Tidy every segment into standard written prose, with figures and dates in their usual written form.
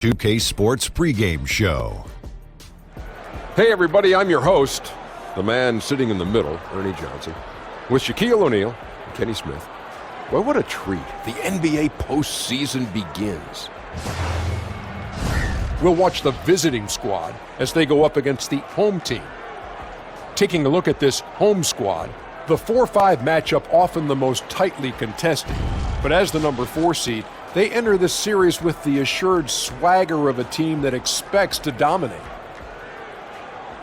2K Sports pregame show. Hey everybody, I'm your host, the man sitting in the middle, Ernie Johnson, with Shaquille O'Neal and Kenny Smith. Well, what a treat. The NBA postseason begins. We'll watch the visiting squad as they go up against the home team. Taking a look at this home squad, the 4-5 matchup often the most tightly contested, but as the number 4 seed, they enter this series with the assured swagger of a team that expects to dominate.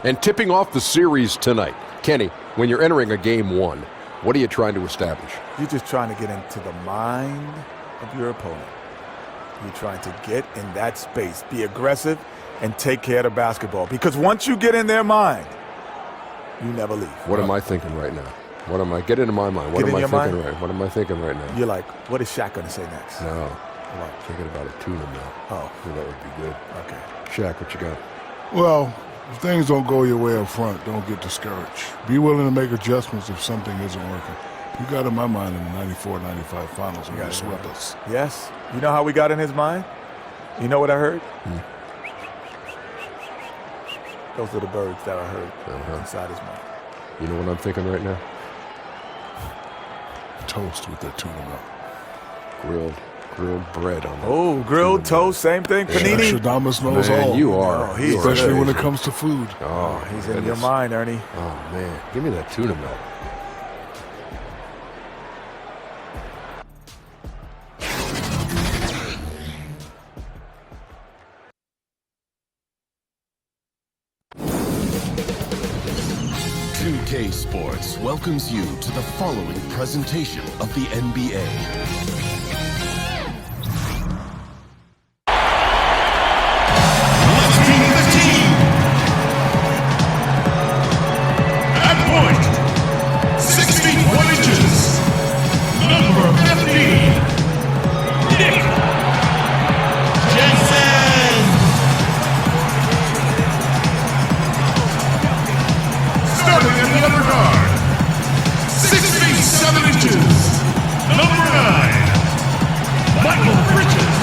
And tipping off the series tonight, Kenny, when you're entering a game one, what are you trying to establish? You're just trying to get into the mind of your opponent. You're trying to get in that space, be aggressive, and take care of the basketball. Because once you get in their mind, you never leave. What am I thinking right now? What am I get into my mind? What am I thinking right? What am I thinking right now? You're like, what is Shaq going to say next? No. What? Thinking about a tuna mill. Oh. Well, that would be good. Okay. Shaq, what you got? Well, if things don't go your way up front, don't get discouraged. Be willing to make adjustments if something isn't working. You got in my mind in the 94-95 finals when you swept us. Yes. You know how we got in his mind? You know what I heard? Those are the birds that I heard inside his mind. You know what I'm thinking right now? Toast with that tuna milk. Grilled bread on that. Oh, grilled toast, same thing. Panini. Shadamas knows Man, all. you are. Especially when it comes to food. Oh, He's in your mind, Ernie. Oh, man. Give me that tuna milk. K Sports welcomes you to the following presentation of the NBA. Let's be the team. At point, 6 feet 1 inches, number 15, Nick Jackson. Starting in the upper guard, 6 feet 7 inches, number 9, Michael Bridges.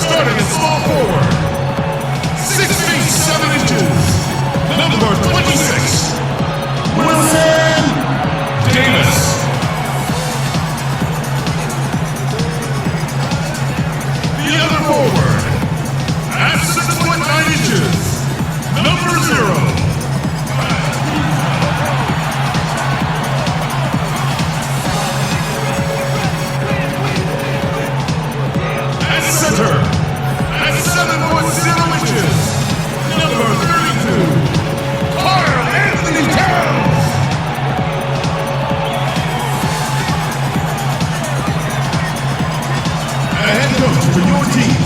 Starting at small forward, 6 feet 7 inches, number 26, Wilson Davis. The other forward, at 6 foot 9 inches, number 0. At center, at 7 foot 0 inches, number 32, Karl Anthony Towns. A head coach for your team.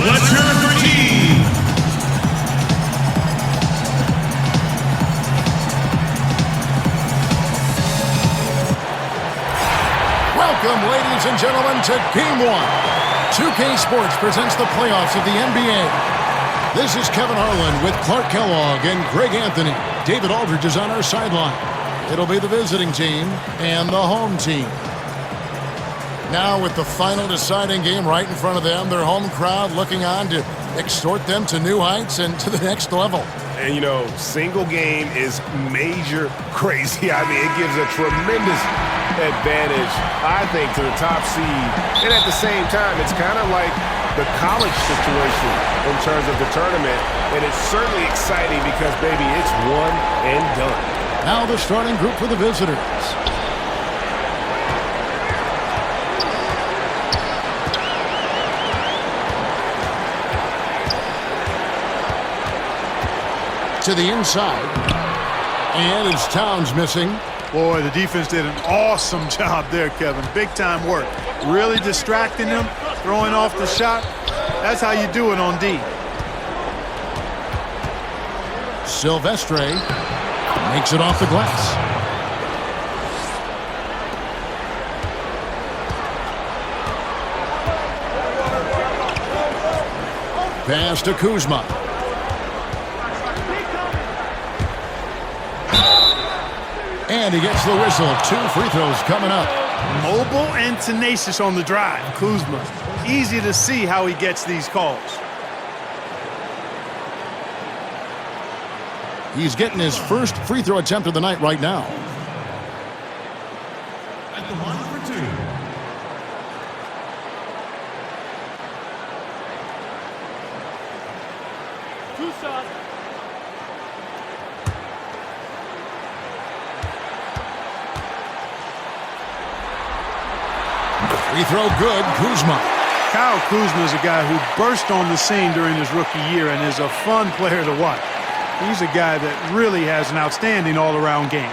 Let's hear it for team. Welcome, ladies and gentlemen, to Game 1. 2K Sports presents the playoffs of the NBA. This is Kevin Harlan with Clark Kellogg and Greg Anthony. David Aldridge is on our sideline. It'll be the visiting team and the home team. Now with the final deciding game right in front of them, their home crowd looking on to extort them to new heights and to the next level. And, you know, single game is major crazy. I mean, it gives a tremendous advantage, I think, to the top seed. And at the same time, it's kind of like the college situation in terms of the tournament. And it's certainly exciting because, baby, it's one and done. Now the starting group for the visitors. To the inside, and it's Towns missing. Boy, the defense did an awesome job there, Kevin. Big-time work. Really distracting them, throwing off the shot. That's how you do it on D. Silvestre makes it off the glass. Pass to Kuzma. And he gets the whistle. 2 free throws coming up. Mobile and tenacious on the drive. Kuzma. Easy to see how he gets these calls. He's getting his first free throw attempt of the night right now. At the line for 2. Free throw good. Kuzma. Kyle Kuzma is a guy who burst on the scene during his rookie year and is a fun player to watch. He's a guy that really has an outstanding all-around game.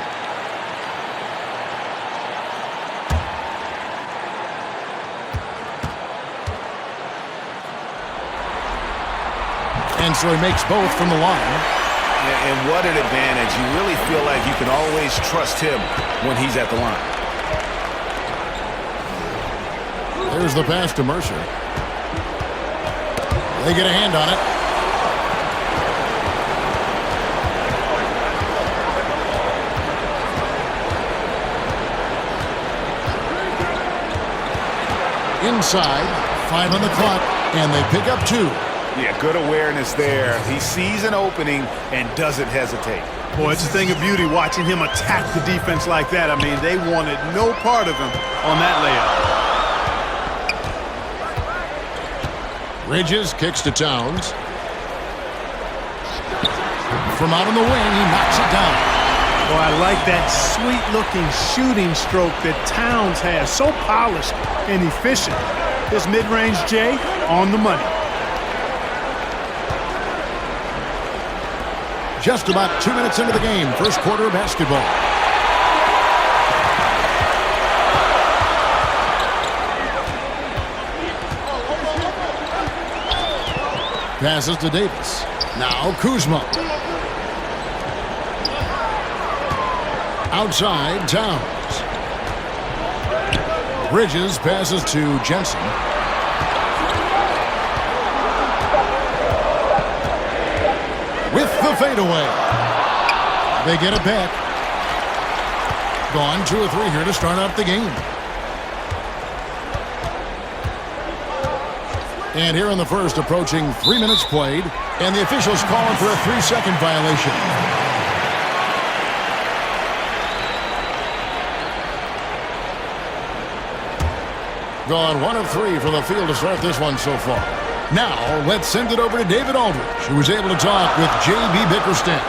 And so he makes both from the line. And what an advantage. You really feel like you can always trust him when he's at the line. There's the pass to Mercer. They get a hand on it. Inside, 5 on the clock, and they pick up 2. Yeah, good awareness there. He sees an opening and doesn't hesitate. Boy, it's a thing of beauty watching him attack the defense like that. I mean, they wanted no part of him on that layup. Bridges kicks to Towns. From out on the wing, he knocks it down. Boy, I like that sweet-looking shooting stroke that Towns has. So polished and efficient. His mid-range J on the money. Just about 2 minutes into the game, first quarter of basketball. Passes to Davis. Now Kuzma. Outside, Towns. Bridges passes to Jensen. With the fadeaway. They get it back. Gone 2 or 3 here to start out the game. And here in the first, approaching 3 minutes played, and the officials calling for a 3-second violation. Gone 1 of 3 from the field to start this one so far. Now, let's send it over to David Aldridge, who was able to talk with J.B. Bickerstaff.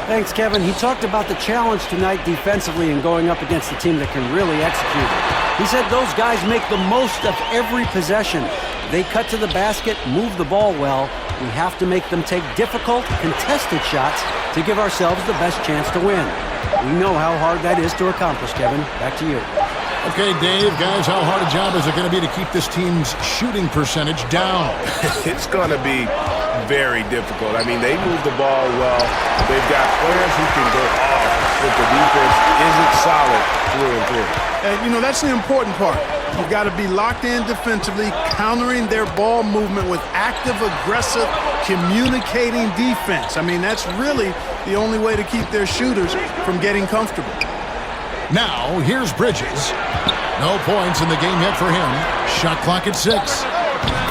Thanks, Kevin. He talked about the challenge tonight defensively and going up against a team that can really execute it. He said those guys make the most of every possession. They cut to the basket, move the ball well. We have to make them take difficult, contested shots to give ourselves the best chance to win. We know how hard that is to accomplish, Kevin. Back to you. Okay, Dave, guys, how hard a job is it going to be to keep this team's shooting percentage down? It's going to be very difficult. I mean, they move the ball well. They've got players who can go off if the defense isn't solid through and through. And, you know, that's the important part. You've got to be locked in defensively, countering their ball movement with active, aggressive, communicating defense. I mean, that's really the only way to keep their shooters from getting comfortable. Now, here's Bridges. No points in the game yet for him. Shot clock at 6.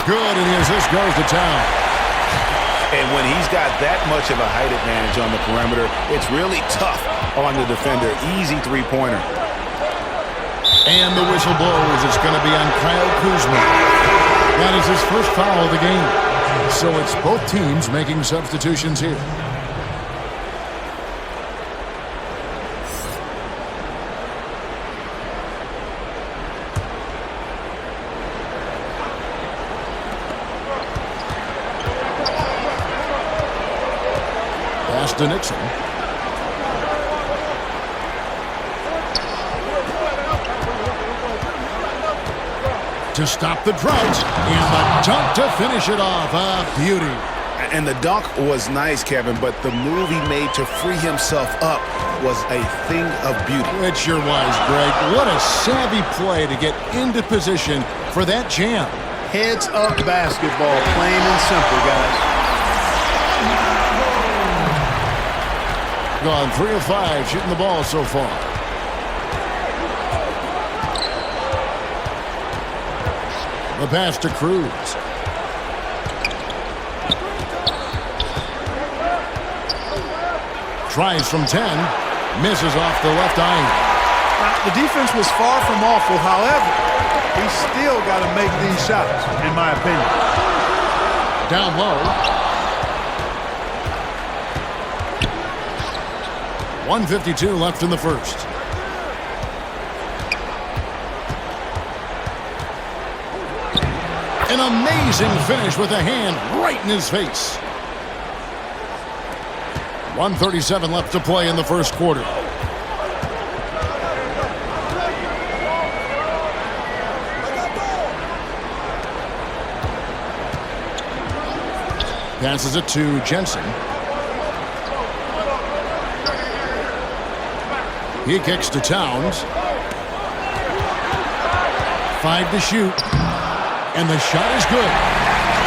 Good, and the assist goes to Towns. And when he's got that much of a height advantage on the perimeter, it's really tough on the defender. Easy three-pointer. And the whistle blows. It's going to be on Kyle Kuzma. That is his first foul of the game. So it's both teams making substitutions here. Pass to Nixon. To stop the drought, and the dunk to finish it off. A beauty. And the dunk was nice, Kevin, but the move he made to free himself up was a thing of beauty. It sure was, Greg. What a savvy play to get into position for that jam. Heads up basketball, plain and simple, guys. Gone 3 of 5 shooting the ball so far. The pass to Cruz. Tries from 10. Misses off the left eye. Now, the defense was far from awful. However, he still got to make these shots, in my opinion. Down low. 1:52 left in the first. An amazing finish with a hand right in his face. 1:37 left to play in the first quarter. Passes it to Jensen. He kicks to Towns. 5 to shoot. And the shot is good.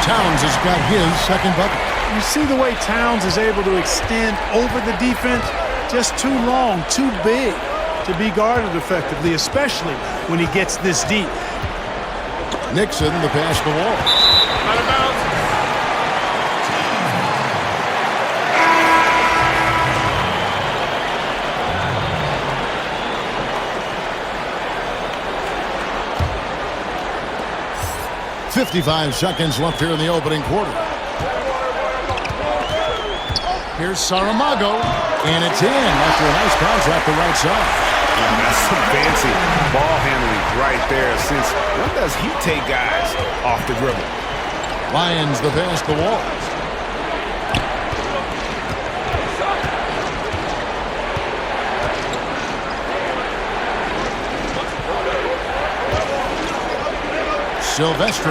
Towns has got his second bucket. You see the way Towns is able to extend over the defense? Just too long, too big to be guarded effectively, especially when he gets this deep. Nixon, the pass to Wall. Out of bounds. .55 seconds left here in the opening quarter. Here's Saramago, and it's in after a nice bounce at the right side. That's some fancy ball handling right there, since when does he take guys off the dribble? Lions the pass to Walls. Silvestre.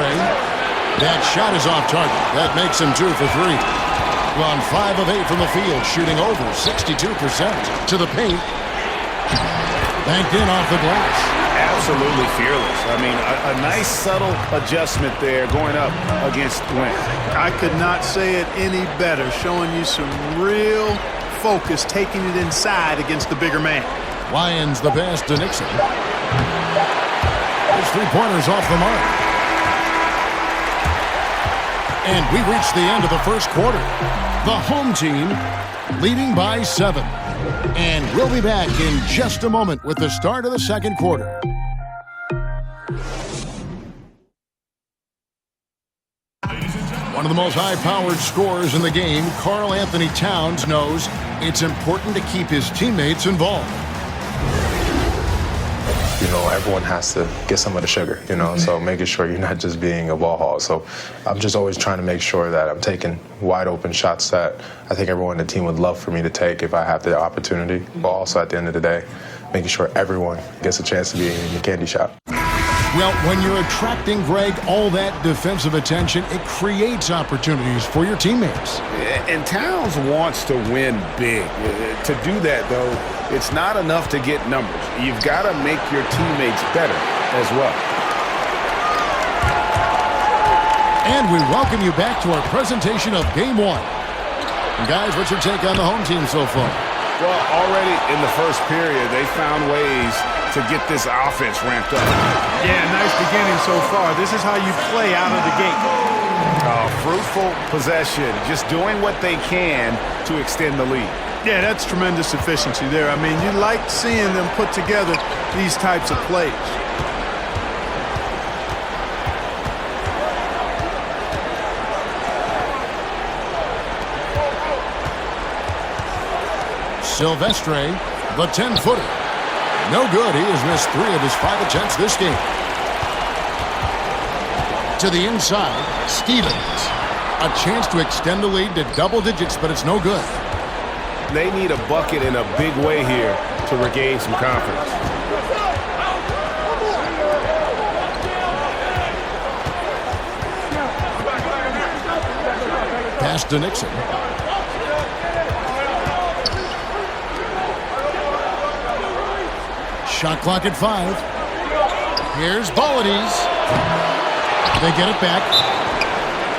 That shot is off target. That makes him 2 for 3. Gone 5 of 8 from the field, shooting over 62% to the paint. Banked in off the glass. Absolutely fearless. I mean, a nice subtle adjustment there going up against Wynn. I could not say it any better, showing you some real focus, taking it inside against the bigger man. Lions the pass to Nixon. His 3-pointers off the mark. And we reach the end of the first quarter. The home team leading by 7. And we'll be back in just a moment with the start of the second quarter. One of the most high-powered scorers in the game, Karl Anthony Towns, knows it's important to keep his teammates involved. You know, everyone has to get some of the sugar, you know, so making sure you're not just being a ball hog. So I'm just always trying to make sure that I'm taking wide open shots that I think everyone on the team would love for me to take if I have the opportunity. But also at the end of the day, making sure everyone gets a chance to be in the candy shop. Well, when you're attracting, Greg, all that defensive attention, it creates opportunities for your teammates. And Towns wants to win big. To do that, though, it's not enough to get numbers. You've got to make your teammates better as well. And we welcome you back to our presentation of Game 1. And guys, what's your take on the home team so far? Well, already in the first period, they found ways to get this offense ramped up. Yeah, nice beginning so far. This is how you play out of the gate. Fruitful possession, just doing what they can to extend the lead. Yeah, that's tremendous efficiency there. I mean, you like seeing them put together these types of plays. Silvestre, the 10-footer. No good. He has missed 3 of his 5 attempts this game. To the inside, Stevens. A chance to extend the lead to double digits, but it's no good. They need a bucket in a big way here to regain some confidence. Pass to Nixon. Shot clock at 5. Here's Bolades. They get it back.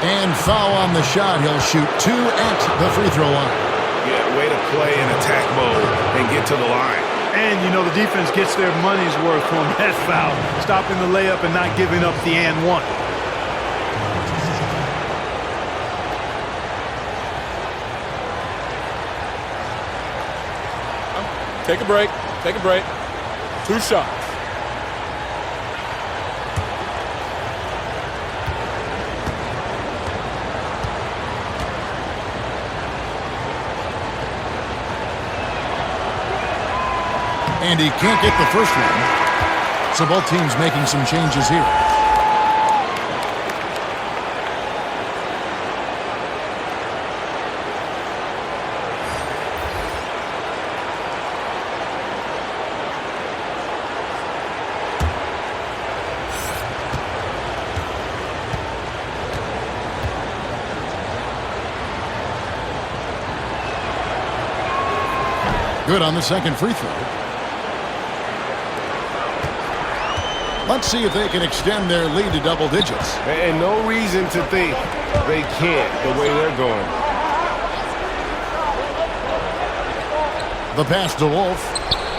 And foul on the shot. He'll shoot 2 at the free throw line. Yeah, way to play in attack mode and get to the line. And, you know, the defense gets their money's worth on that foul, stopping the layup and not giving up the and one. Take a break. Take a break. 2 shots. And he can't get the first one. So both teams making some changes here. Good on the second free throw. Let's see if they can extend their lead to double digits. And no reason to think they can't the way they're going. The pass to Wolf.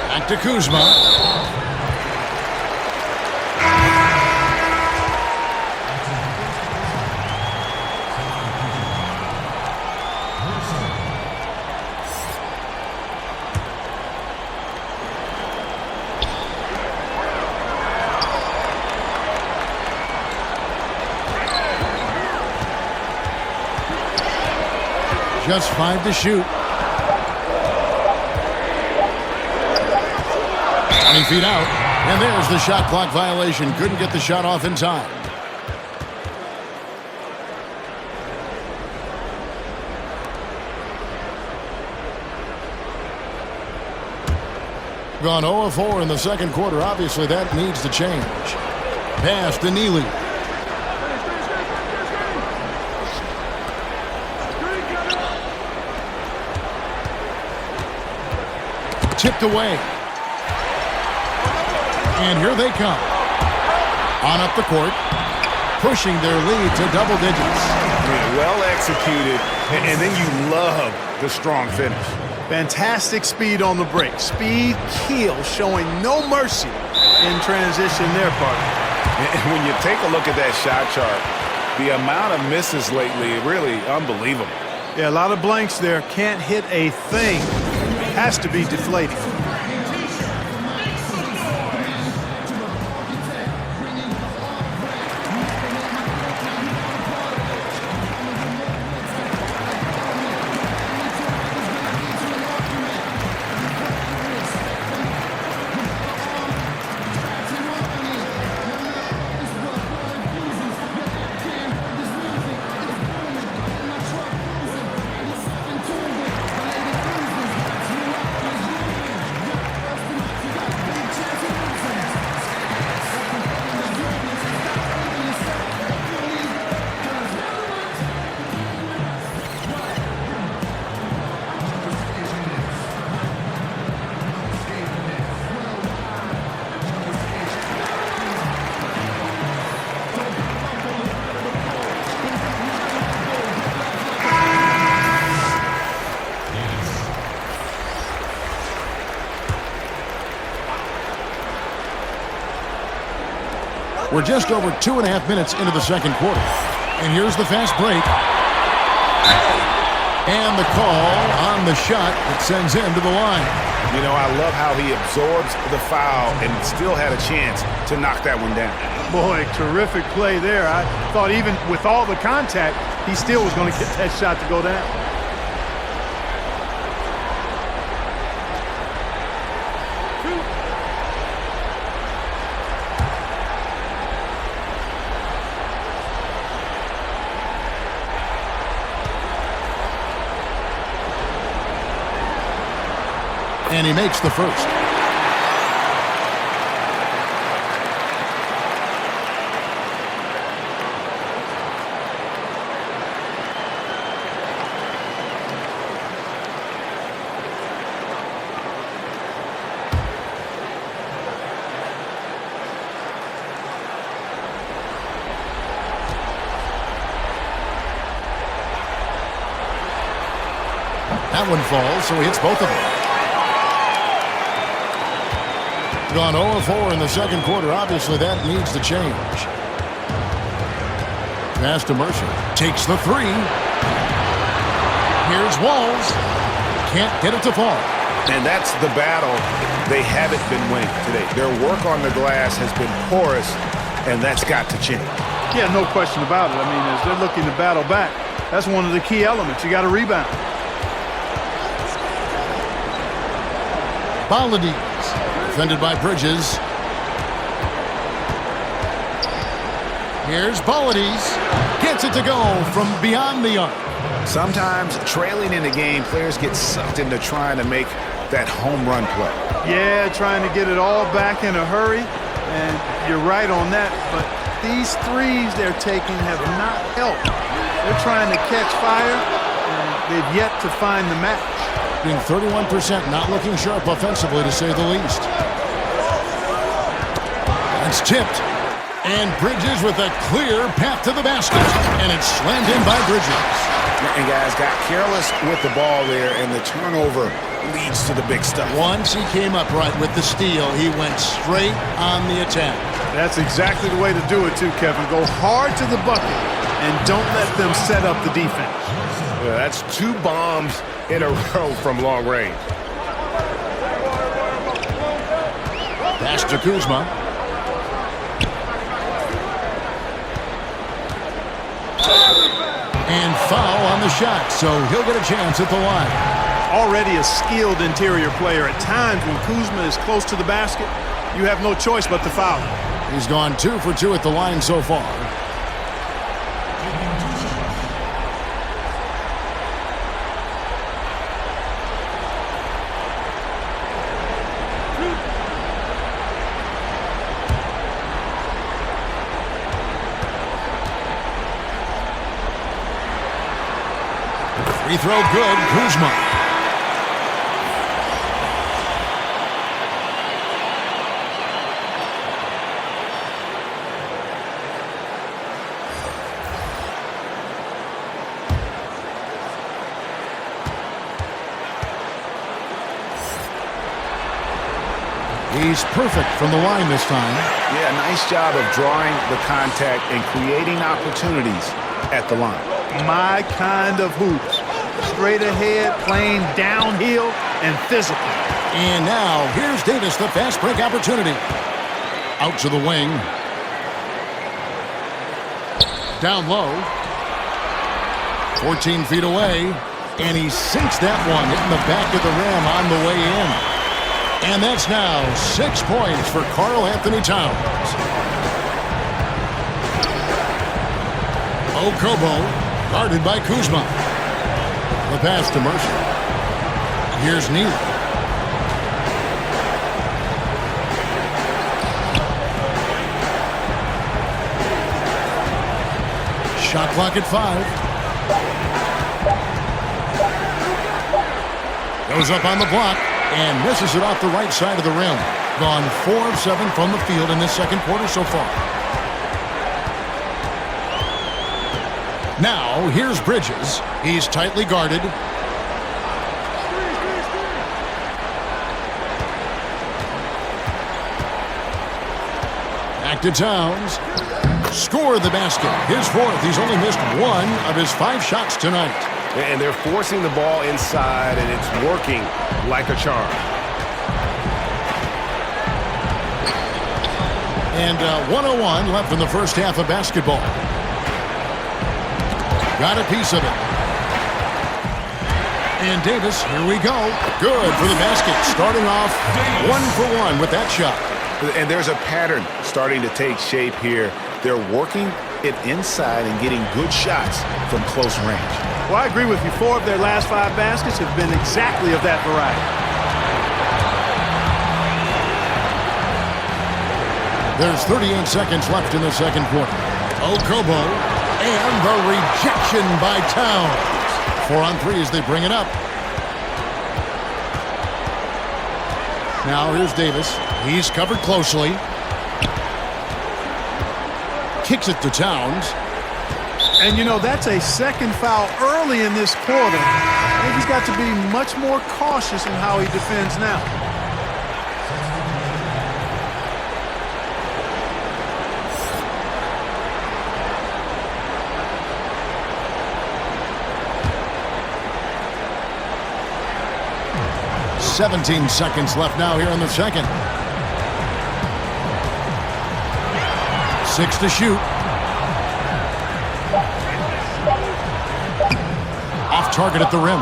Back to Kuzma. Just 5 to shoot. 20 feet out. And there's the shot clock violation. Couldn't get the shot off in time. Gone 0-4 in the second quarter. Obviously, that needs to change. Pass to Neely. Tipped away. And here they come. On up the court. Pushing their lead to double digits. Yeah, well executed. And then you love the strong finish. Fantastic speed on the break. Speed, keel, showing no mercy in transition there, partner. And when you take a look at that shot chart, the amount of misses lately, really unbelievable. Yeah, a lot of blanks there. Can't hit a thing. Has to be deflating. We're just over 2.5 minutes into the second quarter. And here's the fast break. And the call on the shot that sends him to the line. You know, I love how he absorbs the foul and still had a chance to knock that one down. Boy, terrific play there. I thought even with all the contact, he still was going to get that shot to go down. And he makes the first. That one falls, so he hits both of them. Gone 0-4 in the second quarter. Obviously, that needs to change. Pass to Mercer. Takes the three. Here's Walls. Can't get it to fall. And that's the battle they haven't been winning today. Their work on the glass has been porous, and that's got to change. Yeah, no question about it. I mean, as they're looking to battle back, that's one of the key elements. You got to rebound. Balades, defended by Bridges. Here's Balades. Gets it to go from beyond the arc. Sometimes trailing in the game, players get sucked into trying to make that home run play. Yeah, trying to get it all back in a hurry, and you're right on that, but these threes they're taking have not helped. They're trying to catch fire, and they've yet to find the match. Being 31%, not looking sharp offensively, to say the least. It's tipped. And Bridges with a clear path to the basket. And it's slammed in by Bridges. And guys got careless with the ball there, and the turnover leads to the big stuff. Once he came upright with the steal, he went straight on the attack. That's exactly the way to do it too, Kevin. Go hard to the bucket and don't let them set up the defense. Yeah, that's 2 bombs in a row from long range. Pass to Kuzma. And foul on the shot, so he'll get a chance at the line. Already a skilled interior player. At times when Kuzma is close to the basket, you have no choice but to foul. He's gone 2 for 2 at the line so far. Free throw good, Kuzma. He's perfect from the line this time. Yeah, nice job of drawing the contact and creating opportunities at the line. My kind of hoops. Straight ahead, playing downhill and physical. And now, here's Davis, the fast break opportunity. Out to the wing. Down low. 14 feet away. And he sinks that one, hitting the back of the rim on the way in. And that's now 6 points for Karl Anthony Towns. Okobo, guarded by Kuzma. The pass to Mercer. Here's Neal. Shot clock at 5. Goes up on the block and misses it off the right side of the rim. Gone 4 of 7 from the field in this second quarter so far. Now, here's Bridges. He's tightly guarded. Back to Towns. Scored the basket. His 4th. He's only missed 1 of his 5 shots tonight. And they're forcing the ball inside, and it's working like a charm. And 1:01 left in the first half of basketball. Got a piece of it. And Davis, here we go. Good for the basket. Starting off 1 for 1 with that shot. And there's a pattern starting to take shape here. They're working it inside and getting good shots from close range. Well, I agree with you. 4 of their last 5 baskets have been exactly of that variety. There's 38 seconds left in the second quarter. Okobo, and the rejection by Towns. 4 on 3 as they bring it up. Now here's Davis. He's covered closely. Kicks it to Towns. And, you know, that's a second foul early in this quarter. I think he's got to be much more cautious in how he defends now. 17 seconds left now here in the second. 6 to shoot. Off target at the rim.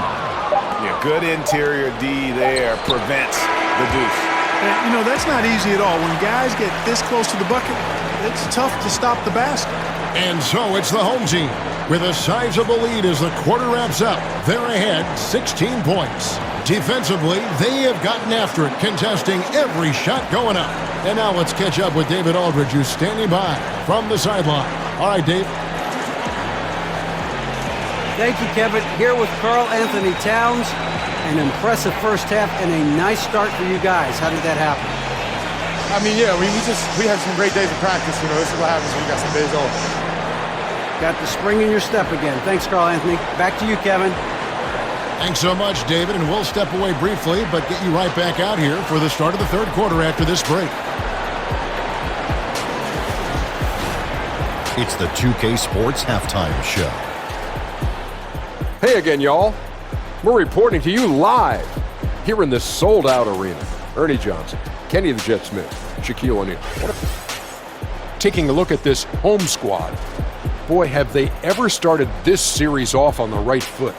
Yeah, good interior D there prevents the deuce. And, you know, that's not easy at all. When guys get this close to the bucket, it's tough to stop the basket. And so it's the home team with a sizable lead as the quarter wraps up. They're ahead 16 points. Defensively, they have gotten after it, contesting every shot going up. And now let's catch up with David Aldridge, who's standing by from the sideline. All right, Dave. Thank you, Kevin. Here with Karl Anthony Towns. An impressive first half and a nice start for you guys. How did that happen? I mean, yeah, we had some great days of practice. You know, this is what happens when you got some days off. Got the spring in your step again. Thanks, Karl Anthony. Back to you, Kevin. Thanks so much, David, and we'll step away briefly, but get you right back out here for the start of the third quarter after this break. It's the 2K Sports Halftime Show. Hey again, y'all. We're reporting to you live here in this sold-out arena. Ernie Johnson, Kenny the Jet Smith, Shaquille O'Neal. Taking a look at this home squad. Boy, have they ever started this series off on the right foot.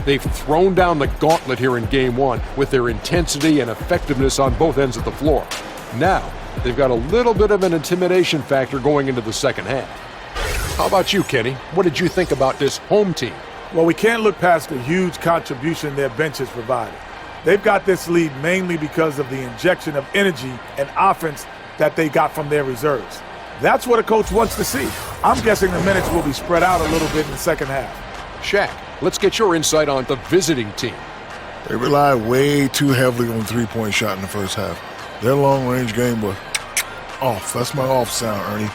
They've thrown down the gauntlet here in Game 1 with their intensity and effectiveness on both ends of the floor. Now, they've got a little bit of an intimidation factor going into the second half. How about you, Kenny? What did you think about this home team? Well, we can't look past the huge contribution their bench has provided. They've got this lead mainly because of the injection of energy and offense that they got from their reserves. That's what a coach wants to see. I'm guessing the minutes will be spread out a little bit in the second half. Shaq, let's get your insight on the visiting team. They relied way too heavily on the three-point shot in the first half. Their long-range game was off. That's my off sound, Ernie.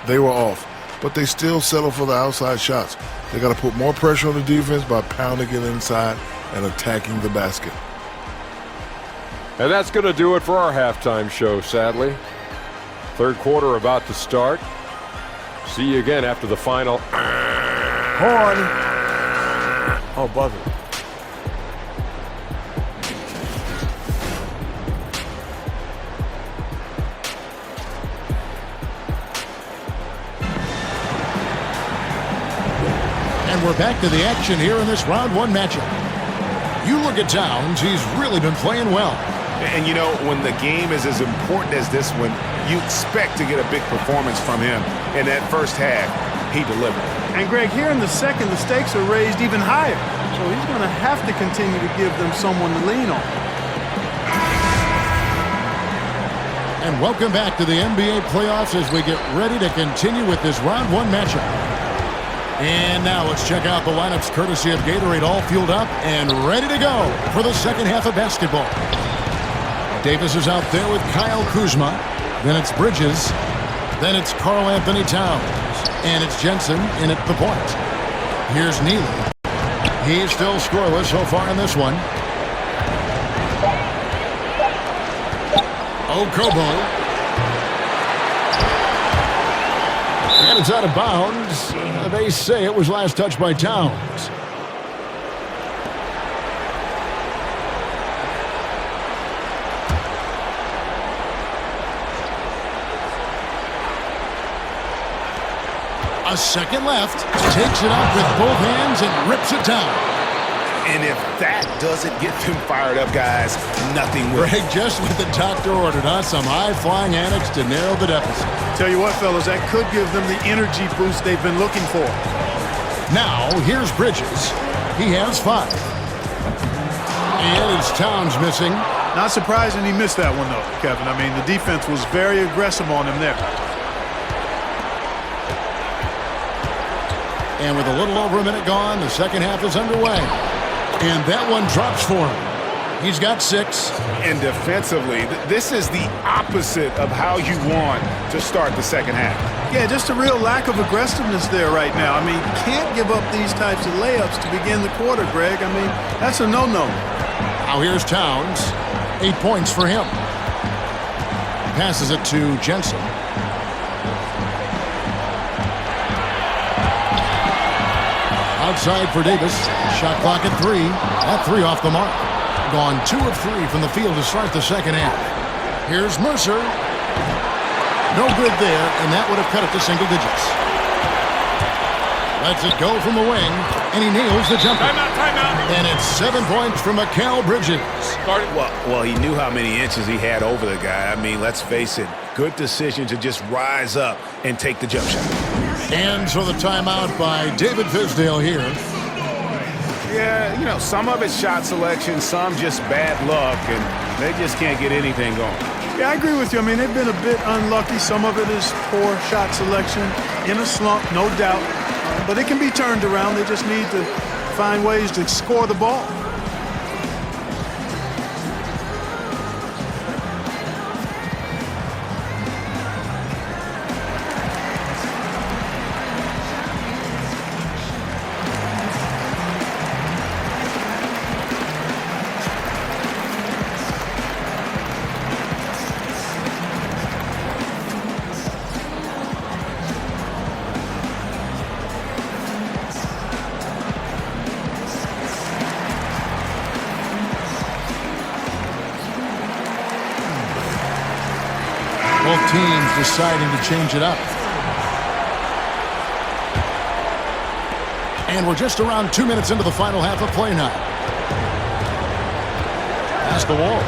They were off. But they still settle for the outside shots. They got to put more pressure on the defense by pounding it inside and attacking the basket. And that's going to do it for our halftime show, sadly. Third quarter about to start. See you again after the final. Horn. Oh, buzzer. And we're back to the action here in this round one matchup. You look at Towns, he's really been playing well. And, you know, when the game is as important as this one, you expect to get a big performance from him. In that first half, he delivered. And, Greg, here in the second, the stakes are raised even higher. So he's going to have to continue to give them someone to lean on. And welcome back to the NBA playoffs as we get ready to continue with this round one matchup. And now let's check out the lineups courtesy of Gatorade, all fueled up and ready to go for the second half of basketball. Davis is out there with Kyle Kuzma. Then it's Bridges. Then it's Karl Anthony Towns. And it's Jensen in at the point. Here's Neely. He's still scoreless so far in this one. Okobo. And it's out of bounds. They say it was last touched by Towns. A second left. Takes it up with both hands and rips it down. And if that doesn't get them fired up, guys, nothing will. Greg, just what the doctor ordered, huh? Some high-flying antics to narrow the deficit. Tell you what, fellas, that could give them the energy boost they've been looking for. Now, here's Bridges. He has 5. And it's Towns missing. Not surprising he missed that one, though, Kevin. I mean, the defense was very aggressive on him there. And with a little over a minute gone, the second half is underway. And that one drops for him. He's got 6. And defensively, this is the opposite of how you want to start the second half. Yeah, just a real lack of aggressiveness there right now. I mean, you can't give up these types of layups to begin the quarter, Greg. I mean, that's a no-no. Now here's Towns. 8 points for him. Passes it to Jensen. Outside for Davis. Shot clock at 3. That 3 off the mark. Gone 2 of 3 from the field to start the second half. Here's Mercer. No good there, and that would have cut it to single digits. Lets it go from the wing, and he nails the jumper. Timeout. And it's 7 points from Mikal Bridges. Well, he knew how many inches he had over the guy. I mean, let's face it, good decision to just rise up and take the jump shot. And so the timeout by David Fisdale here. Yeah, some of it's shot selection, some just bad luck, and they just can't get anything going. Yeah, I agree with you. I mean, they've been a bit unlucky. Some of it is poor shot selection, in a slump, no doubt. But it can be turned around. They just need to find ways to score the ball. Both teams deciding to change it up. And we're just around 2 minutes into the final half of play now. Pass the Wolves.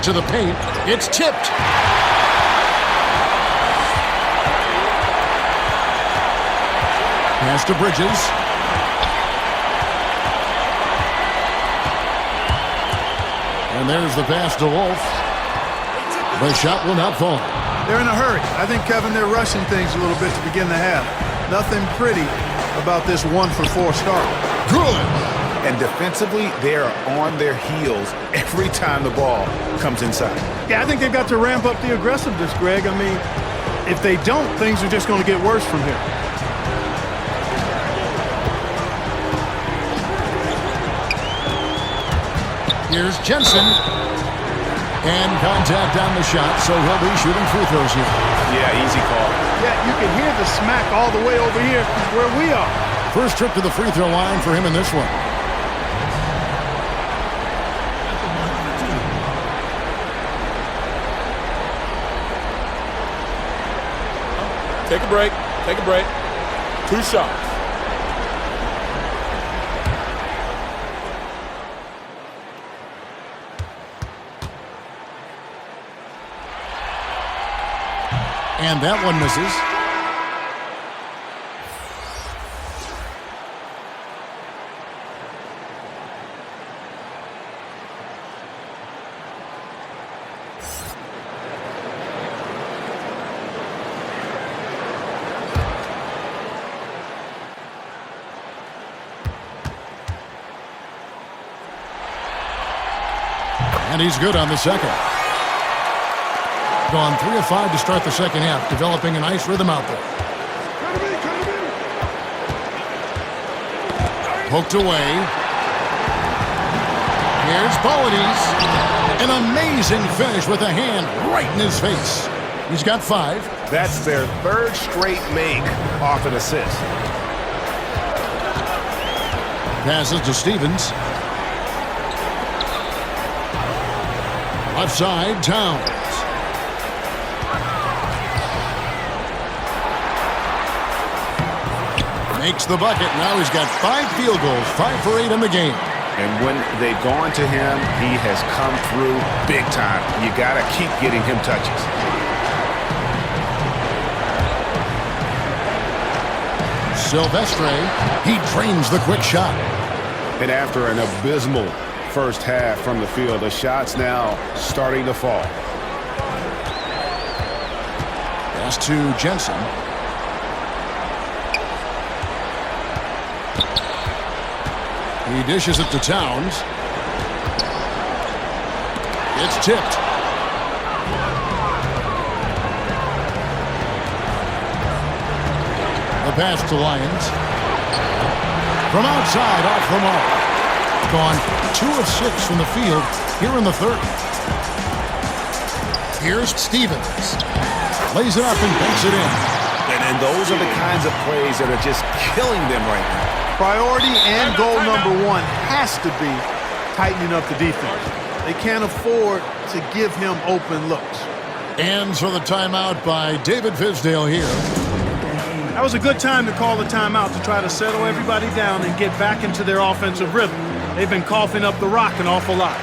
To the paint. It's tipped. Pass to Bridges. And there's the pass to Wolf. The shot will not fall. They're in a hurry. I think, Kevin, they're rushing things a little bit to begin the half. Nothing pretty about this 1-for-4 start. Good. And defensively, they are on their heels every time the ball comes inside. Yeah, I think they've got to ramp up the aggressiveness, Greg. I mean, if they don't, things are just going to get worse from here. Here's Jensen. And contact on the shot, so he'll be shooting free throws here. Yeah, easy call. Yeah, you can hear the smack all the way over here where we are. First trip to the free throw line for him in this one. Take a break. Take a break. 2 shots. And that one misses. And he's good on the second. Gone 3 of 5 to start the second half, developing a nice rhythm out there. Poked away. Here's Polides. An amazing finish with a hand right in his face. He's got 5. That's their 3rd straight make off an assist. Passes to Stevens. Left side, Towns. Makes the bucket. Now he's got 5 field goals, 5 for 8 in the game. And when they've gone to him, he has come through big time. You got to keep getting him touches. Silvestre, he drains the quick shot. And after an abysmal first half from the field, the shot's now starting to fall. Pass to Jensen. He dishes it to Towns. It's tipped. The pass to Lyons. From outside, off the mark. Gone 2 of 6 from the field here in the third. Here's Stevens. Lays it up and banks it in. And those are the kinds of plays that are just killing them right now. Priority and goal number one has to be tightening up the defense. They can't afford to give him open looks. And so the timeout by David Fisdale here. That was a good time to call the timeout to try to settle everybody down and get back into their offensive rhythm. They've been coughing up the rock an awful lot.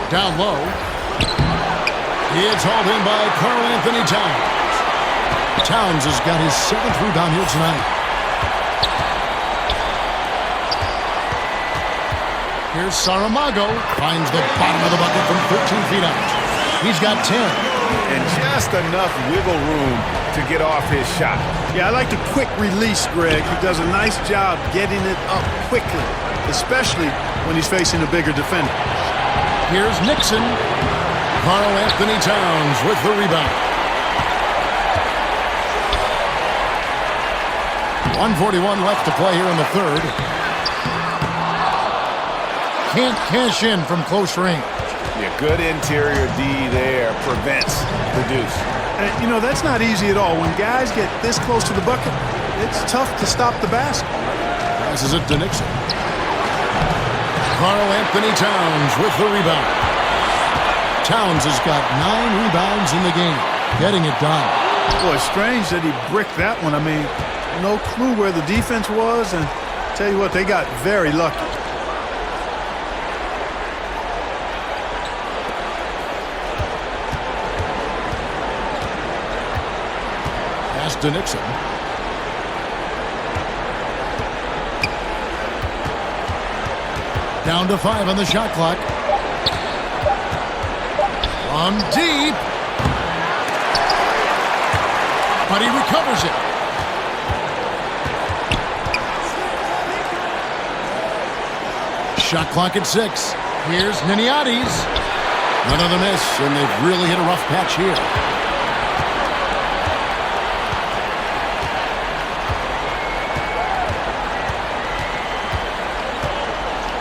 Down low. It's hauled in by Karl Anthony Towns. Towns has got his 7th rebound here tonight. Here's Saramago. Finds the bottom of the bucket from 13 feet out. He's got 10. And just enough wiggle room to get off his shot. Yeah, I like the quick release, Greg. He does a nice job getting it up quickly, especially when he's facing a bigger defender. Here's Nixon. Karl Anthony Towns with the rebound. 1:41 left to play here in the third. Can't cash in from close range. Yeah, good interior D there. Prevents the deuce. And, you know, that's not easy at all. When guys get this close to the bucket, it's tough to stop the basket. Passes it to Nixon. Karl Anthony Towns with the rebound. Towns has got 9 rebounds in the game, getting it done. Boy, it's strange that he bricked that one. I mean, no clue where the defense was, and tell you what, they got very lucky. Pass to Nixon. Down to 5 on the shot clock. From deep. But he recovers it. Shot clock at 6. Here's Niniades. Another miss, and they've really hit a rough patch here.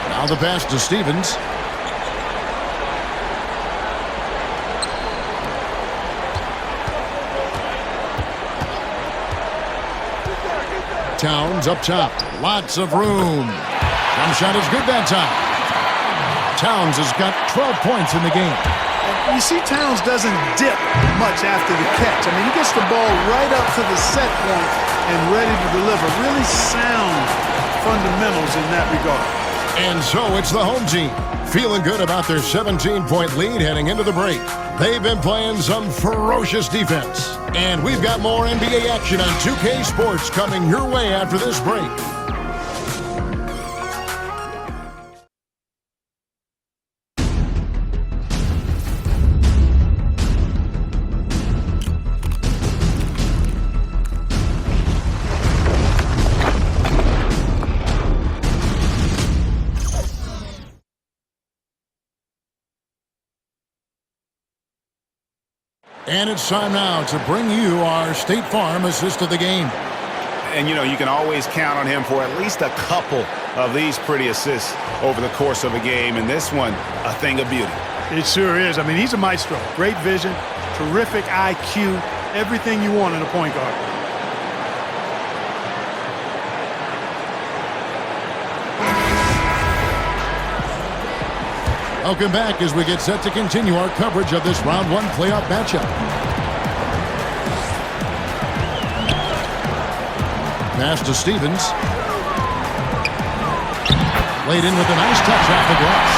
Now the pass to Stevens. Towns up top. Lots of room. Jump shot is good that time. Towns has got 12 points in the game. You see Towns doesn't dip much after the catch. I mean, he gets the ball right up to the set point and ready to deliver. Really sound fundamentals in that regard. And so it's the home team, feeling good about their 17-point lead heading into the break. They've been playing some ferocious defense. And we've got more NBA action on 2K Sports coming your way after this break. And it's time now to bring you our State Farm assist of the game. And, you know, you can always count on him for at least a couple of these pretty assists over the course of a game. And this one, a thing of beauty. It sure is. I mean, he's a maestro. Great vision, terrific IQ, everything you want in a point guard. Welcome back as we get set to continue our coverage of this round 1 playoff matchup. Pass to Stevens. Laid in with a nice touch off the glass.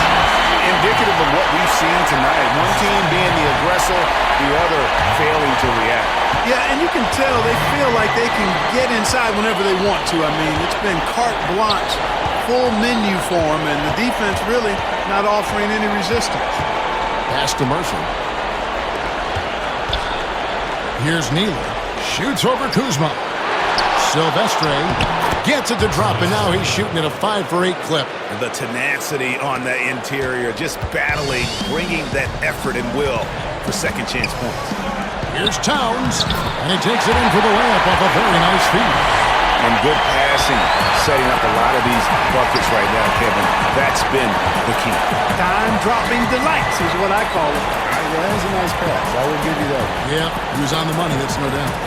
Indicative of what we've seen tonight. One team being the aggressor, the other failing to react. Yeah, and you can tell they feel like they can get inside whenever they want to. I mean, it's been carte blanche, full menu for them, and the defense really not offering any resistance. Pass to Mercer. Here's Neely. Shoots over Kuzma. Silvestre gets it to drop, and now he's shooting at a 5-for-8 clip. The tenacity on the interior, just battling, bringing that effort and will for second chance points. Here's Towns, and he takes it in for the layup off a very nice feed. And good passing, setting up a lot of these buckets right now, Kevin. That's been the key. Time-dropping delights is what I call it. Yeah, that's a nice pass. I will give you that. Yeah, he was on the money, that's no doubt.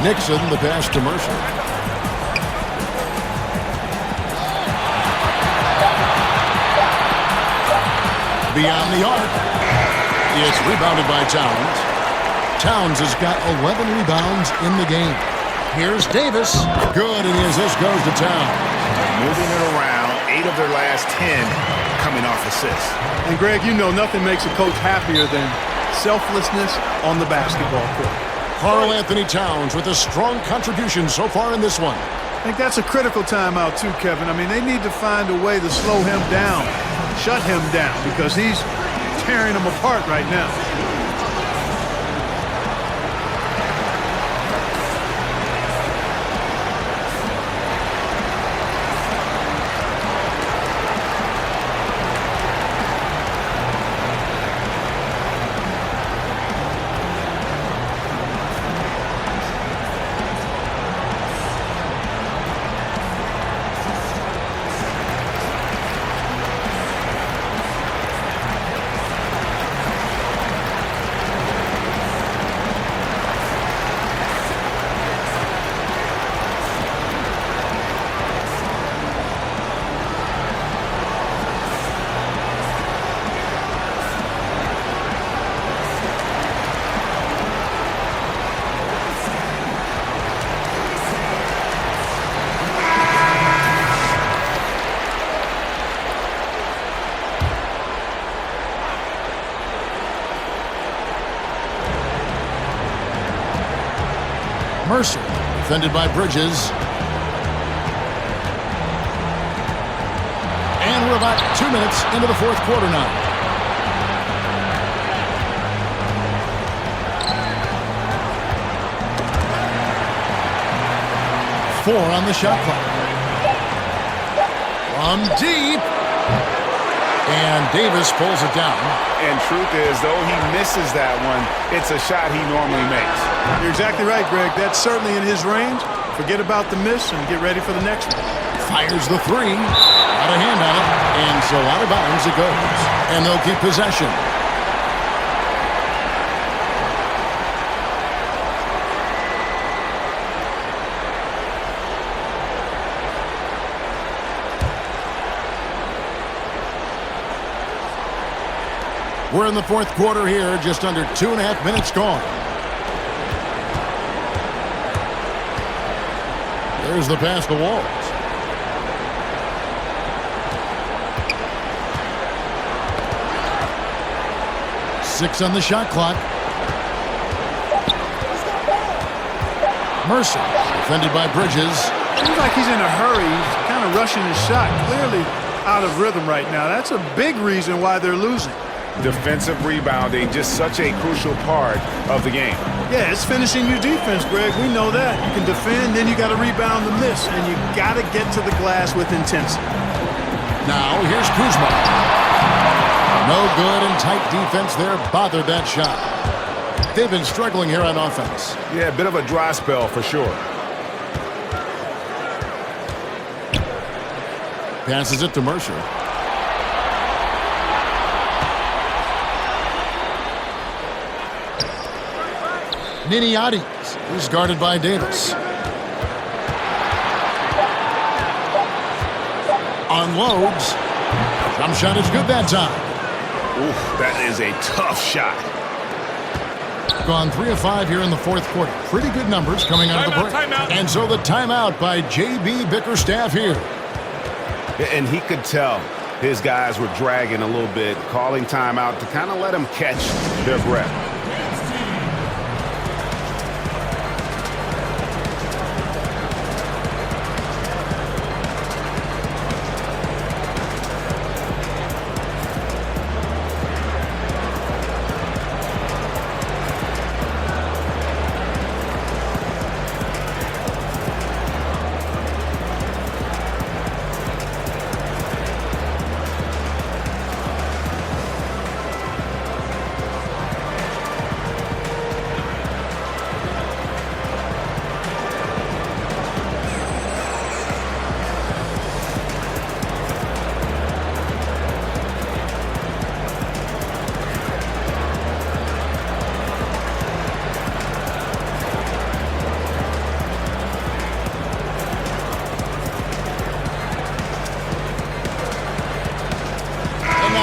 Nixon, the pass to Mercer. Beyond the arc. It's rebounded by Towns. Towns has got 11 rebounds in the game. Here's Davis. Good, and the assist goes to Towns. Moving it around, 8 of their last 10 coming off assists. And Greg, you know nothing makes a coach happier than selflessness on the basketball court. Karl Anthony Towns with a strong contribution so far in this one. I think that's a critical timeout too, Kevin. I mean, they need to find a way to slow him down, shut him down, because he's tearing them apart right now. Mercer, defended by Bridges. And we're about 2 minutes into the fourth quarter now. Four on the shot clock. From deep. And Davis pulls it down. And truth is, though he misses that one, it's a shot he normally makes. You're exactly right, Greg. That's certainly in his range. Forget about the miss and get ready for the next one. Fires the three. Got a hand on it. And so out of bounds it goes. And they'll keep possession. We're in the fourth quarter here, just under 2.5 minutes gone. There's the pass to Walls. Six on the shot clock. Mercer, defended by Bridges. Seems like he's in a hurry. He's kind of rushing his shot. Clearly out of rhythm right now. That's a big reason why they're losing. Defensive rebounding, just such a crucial part of the game. Yeah, it's finishing your defense, Greg. We know that. You can defend, then you got to rebound the miss, and you got to get to the glass with intensity. Now, here's Kuzma. No good, and tight defense there bothered that shot. They've been struggling here on offense. Yeah, a bit of a dry spell for sure. Passes it to Mercer. Niniades is guarded by Davis. Unloads. Jump shot is good that time. Oof, that is a tough shot. Gone 3 of 5 here in the fourth quarter. Pretty good numbers coming out of the break. Timeout. And so the timeout by J.B. Bickerstaff here. And he could tell his guys were dragging a little bit, calling timeout to kind of let them catch their breath.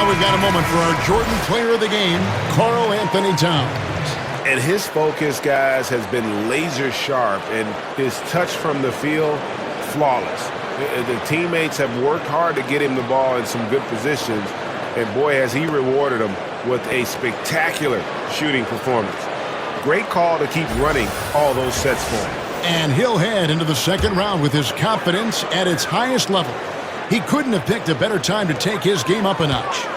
We've got a moment for our Jordan Player of the Game, Karl Anthony Towns. And his focus, guys, has been laser sharp, and his touch from the field, flawless. The teammates have worked hard to get him the ball in some good positions, and boy, has he rewarded them with a spectacular shooting performance. Great call to keep running all those sets for him. And he'll head into the second round with his confidence at its highest level. He couldn't have picked a better time to take his game up a notch.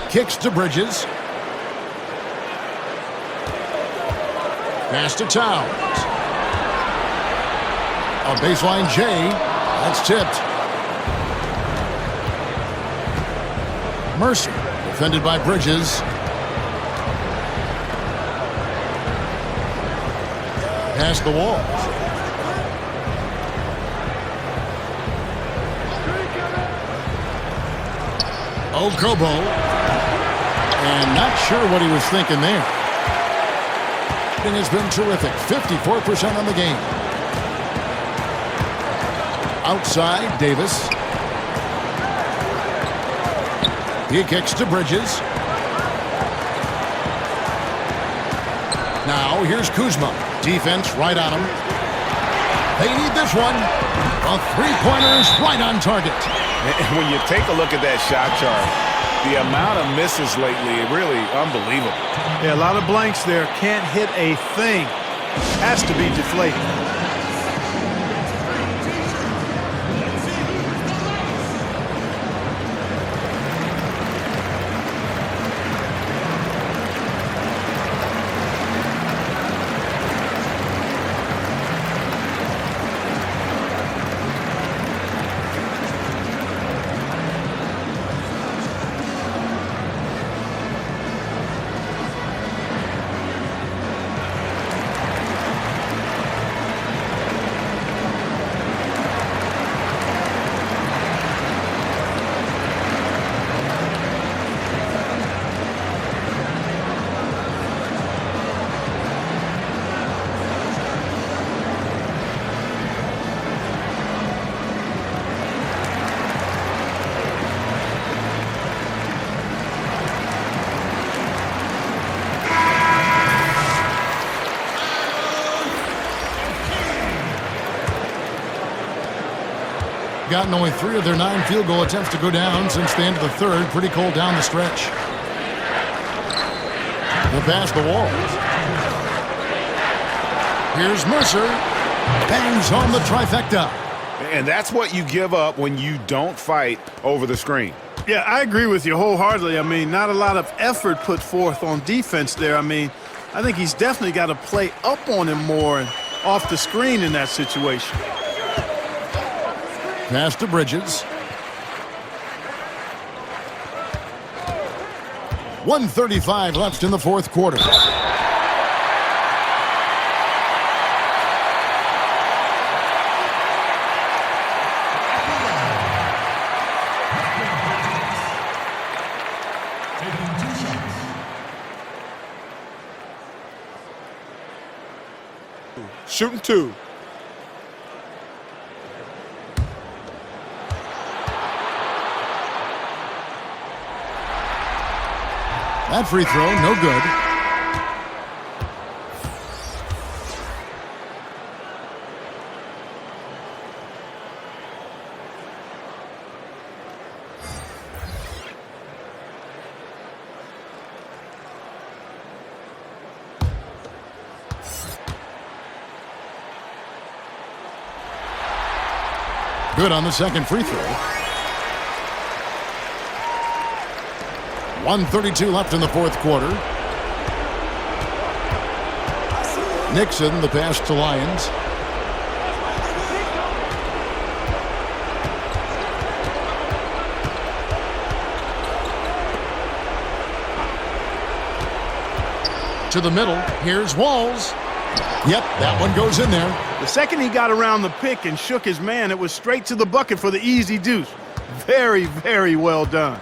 Kicks to Bridges. Pass to Towns. A baseline J. That's tipped. Mercer, defended by Bridges. Past the wall. Okobo. And not sure what he was thinking there. It has been terrific. 54% on the game. Outside, Davis. He kicks to Bridges. Now, here's Kuzma. Defense right on him. They need this one. A three-pointer's right on target. And when you take a look at that shot chart, the amount of misses lately, really unbelievable. Yeah, a lot of blanks there. Can't hit a thing. Has to be deflated. Gotten only 3 of their 9 field goal attempts to go down since the end of the third. Pretty cold down the stretch. They'll pass the wall. Here's Mercer. Bangs home the trifecta. And that's what you give up when you don't fight over the screen. Yeah, I agree with you wholeheartedly. I mean, not a lot of effort put forth on defense there. I mean, I think he's definitely got to play up on him more and off the screen in that situation. Pass to Bridges. 1:35 left in the fourth quarter. Shooting 2. That free throw, no good. Good on the second free throw. 1:32 left in the fourth quarter. Nixon, the pass to Lyons. To the middle. Here's Walls. Yep, that one goes in there. The second he got around the pick and shook his man, it was straight to the bucket for the easy deuce. Very, very well done.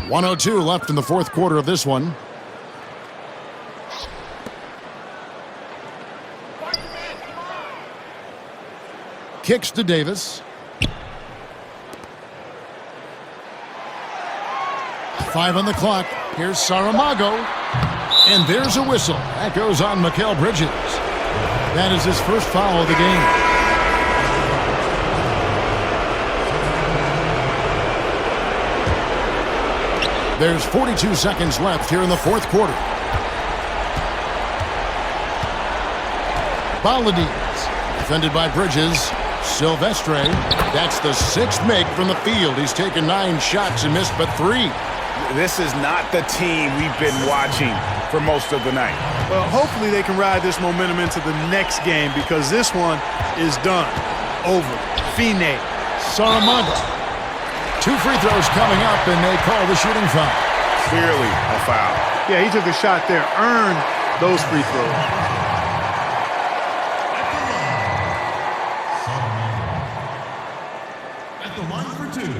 1:02 left in the fourth quarter of this one. Kicks to Davis. 5 on the clock. Here's Saramago. And there's a whistle. That goes on Mikal Bridges. That is his first foul of the game. There's 42 seconds left here in the fourth quarter. Baladines, defended by Bridges. Silvestre, that's the sixth make from the field. He's taken 9 shots and missed but 3. This is not the team we've been watching for most of the night. Well, hopefully they can ride this momentum into the next game because this one is done. Over. Fine. Saramago. 2 free throws coming up, and they call the shooting foul. Clearly a foul. Yeah, he took a shot there. Earned those free throws. At the line for 2.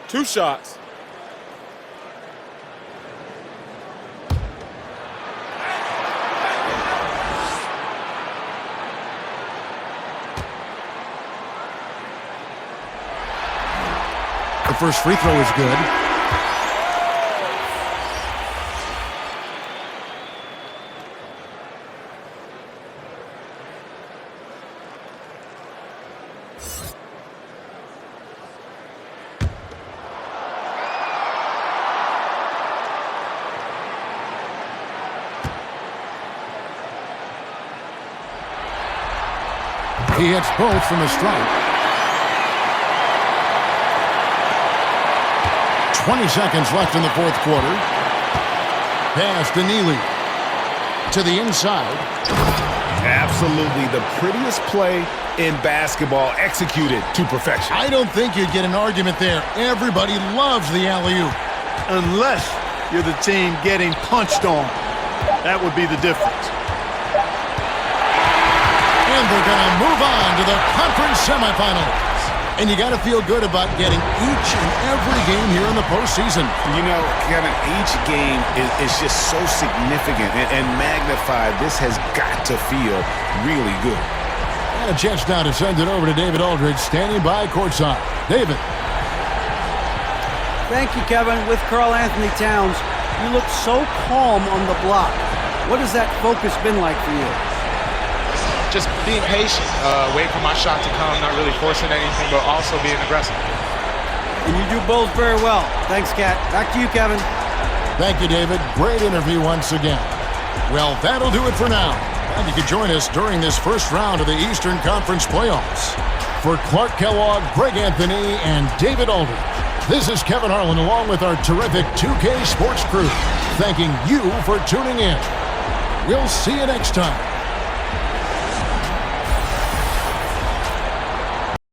Two shots. The first free throw is good. He hits both from the stripe. 20 seconds left in the fourth quarter. Pass to Neely. To the inside. Absolutely the prettiest play in basketball, executed to perfection. I don't think you'd get an argument there. Everybody loves the alley-oop. Unless you're the team getting punched on. That would be the difference. And they're going to move on to the conference semifinals. And you got to feel good about getting each and every game here in the postseason. You know, Kevin, each game is just so significant and magnified. This has got to feel really good. And a chance now to send it over to David Aldridge, standing by courtside. David. Thank you, Kevin. With Karl Anthony Towns, you look so calm on the block. What has that focus been like for you? Just being patient, wait for my shot to come, not really forcing anything, but also being aggressive. And you do both very well. Thanks, Kat. Back to you, Kevin. Thank you, David. Great interview once again. Well, that'll do it for now. And you can join us during this first round of the Eastern Conference playoffs. For Clark Kellogg, Greg Anthony, and David Aldridge, this is Kevin Harlan along with our terrific 2K Sports crew, thanking you for tuning in. We'll see you next time.